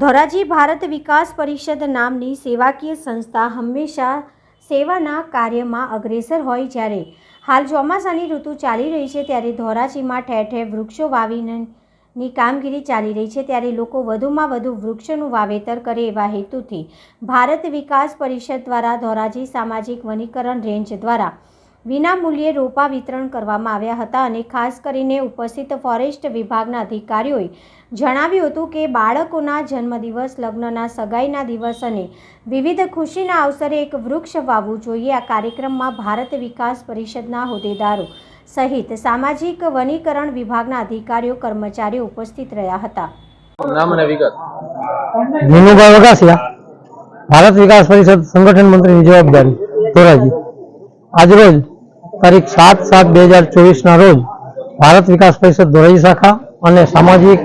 ધોરાજી ભારત વિકાસ પરિષદ નામની સેવાકીય સંસ્થા હંમેશા સેવાના કાર્યમાં અગ્રેસર હોય જ્યારે હાલ ચોમાસાની ઋતુ ચાલી રહી છે ત્યારે ધોરાજીમાં ઠેર ઠેર વૃક્ષો વાવીની કામગીરી ચાલી રહી છે ત્યારે લોકો વધુમાં વધુ વૃક્ષોનું વાવેતર કરે એવા હેતુથી ભારત વિકાસ પરિષદ દ્વારા ધોરાજી સામાજિક વનીકરણ રેન્જ દ્વારા વિનામૂલ્યે રોપા વિતરણ કરવામાં આવ્યા હતા અને ખાસ કરીને ઉપસ્થિત ફોરેસ્ટ વિભાગના અધિકારીઓએ જણાવ્યું હતું કે બાળકોના જન્મદિવસ, લગ્નના, સગાઈના દિવસ અને વિવિધ ખુશીના અવસરે એક વૃક્ષ વાવવું જોઈએ। આ કાર્યક્રમમાં ભારત વિકાસ પરિષદના હોદ્દેદારો સહિત સામાજિક વનીકરણ વિભાગના અધિકારીઓ, કર્મચારીઓ ઉપસ્થિત રહ્યા હતા। નામ અને વિગત। વિનુભાઈ વઘાસિયા, ભારત વિકાસ પરિષદ સંગઠન મંત્રીની જવાબદારી, ધોરાજી। આજરોજ તારીખ 7/7/2024 ના રોજ ભારત વિકાસ પરિષદ ધોરાજી શાખા અને સામાજિક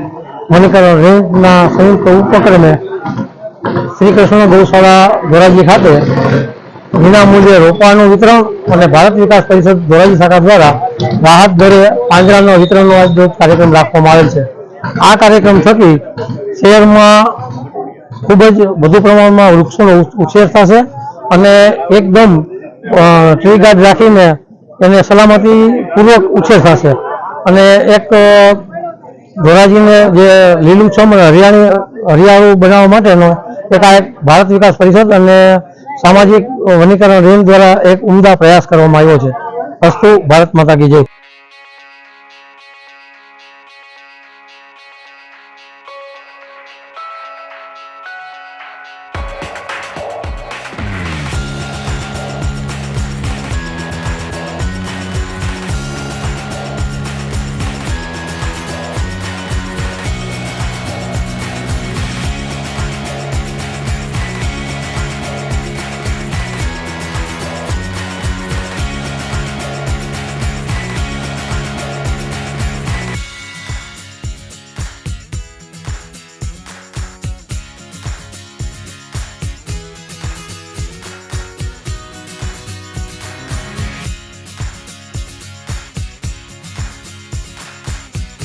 વનીકરણ રેન્જના સંયુક્ત ઉપક્રમે શ્રી કૃષ્ણ ગૌશાળા ધોરાજી ખાતે વિનામૂલ્યે રોપાનું વિતરણ અને ભારત વિકાસ પરિષદ ધોરાજી શાખા દ્વારા રાહત દરે પાંજરાના વિતરણનો આજરોજ કાર્યક્રમ રાખવામાં આવેલ છે। આ કાર્યક્રમ થકી શહેરમાં ખૂબ જ વધુ પ્રમાણમાં વૃક્ષોનો ઉછેર થશે અને એકદમ ટ્રી ગાર્ડ રાખીને એને સલામતી પૂર્વક ઉછેર થશે અને એક ધોરાજીને જે લીલુંછમ અને હરિયાળું બનાવવા માટેનો એક ભારત વિકાસ પરિષદ અને સામાજિક વનીકરણ રેન્જ દ્વારા એક ઉમદા પ્રયાસ કરવામાં આવ્યો છે। અસ્તુ, ભારત માતા કી જય।